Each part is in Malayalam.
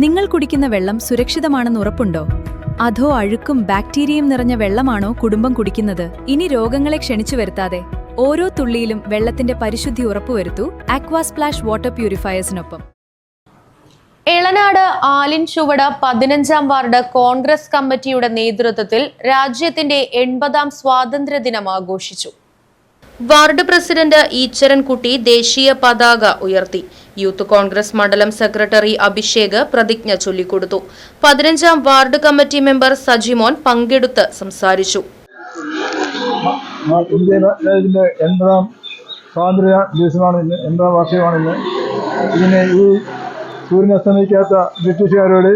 നിങ്ങൾ കുടിക്കുന്ന വെള്ളം സുരക്ഷിതമാണെന്ന് ഉറപ്പുണ്ടോ? അതോ അഴുക്കും ബാക്ടീരിയയും നിറഞ്ഞ വെള്ളമാണോ കുടുംബം കുടിക്കുന്നത്? ഇനി രോഗങ്ങളെ ക്ഷണിച്ചു വരുത്താതെ ഓരോ തുള്ളിയിലും വെള്ളത്തിന്റെ പരിശുദ്ധി ഉറപ്പുവരുത്തൂ അക്വാസ്പ്ലാഷ് വാട്ടർ പ്യൂരിഫയേഴ്സിനൊപ്പം. എളനാട് ആലിൻ ചുവട് 15-ാം വാർഡ് കോൺഗ്രസ് കമ്മിറ്റിയുടെ നേതൃത്വത്തിൽ രാജ്യത്തിന്റെ 80-ാം സ്വാതന്ത്ര്യദിനം ആഘോഷിച്ചു. വാർഡ് പ്രസിഡന്റ് ഈച്ചരൻകുട്ടി ദേശീയ പതാക ഉയർത്തി. യൂത്ത് കോൺഗ്രസ് മണ്ഡലം സെക്രട്ടറി അഭിഷേക് പ്രതിജ്ഞ ചൊല്ലിക്കൊടുത്തു. 15-ാം വാർഡ് കമ്മിറ്റി മെമ്പർ സജിമോൻ പങ്കെടുത്ത് സംസാരിച്ചു. ഇന്ത്യയുടെ 80-ാം സ്വാതന്ത്ര്യ ദിവസമാണ് ഇന്ന്, 80-ാം വാർഷികമാണിന്ന്. ഇതിന് ഈ സൂര്യൻ അസ്തമിക്കാത്ത ബ്രിട്ടീഷുകാരോട്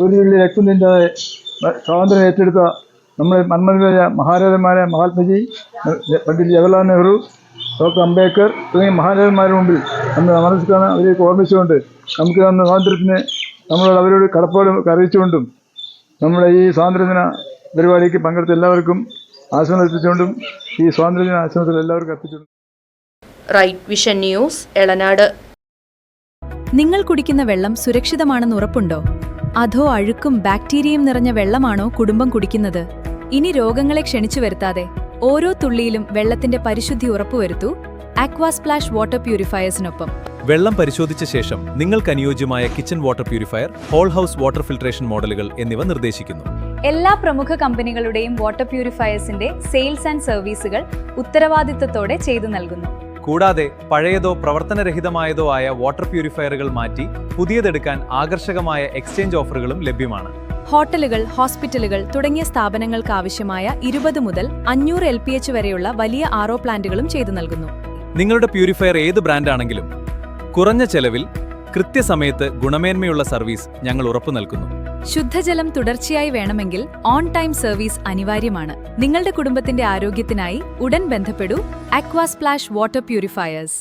ഒരു തുള്ളി രക്തം ചിന്താതെ സ്വാതന്ത്ര്യം ഏറ്റെടുത്ത നമ്മുടെ മന്മഥരായ മഹാരാജന്മാരെ മഹാത്മജി, പണ്ഡിറ്റ് ജവഹർലാൽ നെഹ്റു, ഡോക്ടർ അംബേദ്കർ തുടങ്ങിയ മഹാരാജന്മാരുടെ മുമ്പിൽ നമ്മൾ നമസ്കാരം അവരെയൊക്കെ ഓർമ്മിച്ചുകൊണ്ട് നമുക്ക് തന്ന സ്വാതന്ത്ര്യത്തിന് നമ്മളോട് അവരോട് കടപ്പാട് അറിയിച്ചുകൊണ്ടും നമ്മുടെ ഈ സ്വാതന്ത്ര്യദിന പരിപാടിക്ക് പങ്കെടുത്ത എല്ലാവർക്കും ആശംസ അർപ്പിച്ചുകൊണ്ടും ഈ സ്വാതന്ത്ര്യദിന ആശംസകൾ എല്ലാവർക്കും അർപ്പിച്ചുകൊണ്ടും. Right vision news, Elanad. നിങ്ങൾ കുടിക്കുന്ന വെള്ളം സുരക്ഷിതമാണെന്ന് ഉറപ്പുണ്ടോ? അതോ അഴുക്കും ബാക്ടീരിയയും നിറഞ്ഞ വെള്ളമാണോ കുടുംബം കുടിക്കുന്നത്? ഇനി രോഗങ്ങളെ ക്ഷണിച്ചു വരുത്താതെ ഓരോ തുള്ളിയിലും വെള്ളത്തിന്റെ പരിശുദ്ധി ഉറപ്പുവരുത്തൂ അക്വാസ്പ്ലാഷ് വാട്ടർ പ്യൂരിഫയേഴ്സിനൊപ്പം. വെള്ളം പരിശോധിച്ച ശേഷം നിങ്ങൾക്ക് അനുയോജ്യമായ kitchen water purifier, whole house water filtration മോഡലുകൾ എന്നിവ നിർദ്ദേശിക്കുന്നു. എല്ലാ പ്രമുഖ കമ്പനികളുടെയും വാട്ടർ പ്യൂരിഫയേഴ്സിന്റെ സെയിൽസ് ആൻഡ് സർവീസുകൾ ഉത്തരവാദിത്തത്തോടെ ചെയ്തു നൽകുന്നു. കൂടാതെ പഴയതോ പ്രവർത്തനരഹിതമായതോ ആയ വാട്ടർ പ്യൂരിഫയറുകൾ മാറ്റി പുതിയതെടുക്കാൻ ആകർഷകമായ എക്സ്ചേഞ്ച് ഓഫറുകളും ലഭ്യമാണ്. ഹോട്ടലുകൾ, ഹോസ്പിറ്റലുകൾ തുടങ്ങിയ സ്ഥാപനങ്ങൾക്ക് ആവശ്യമായ 20 മുതൽ 500 LPH വരെയുള്ള വലിയ RO പ്ലാന്റുകളും ചെയ്തു നൽകുന്നു. നിങ്ങളുടെ പ്യൂരിഫയർ ഏത് ബ്രാൻഡാണെങ്കിലും കുറഞ്ഞ ചെലവിൽ കൃത്യസമയത്ത് ഗുണമേന്മയുള്ള സർവീസ് ഞങ്ങൾ ഉറപ്പു നൽകുന്നു. ശുദ്ധജലം തുടർച്ചയായി വേണമെങ്കിൽ ഓൺ ടൈം സർവീസ് അനിവാര്യമാണ്. നിങ്ങളുടെ കുടുംബത്തിന്റെ ആരോഗ്യത്തിനായി ഉടൻ ബന്ധപ്പെടൂ അക്വാസ്പ്ലാഷ് വാട്ടർ പ്യൂരിഫയേഴ്സ്.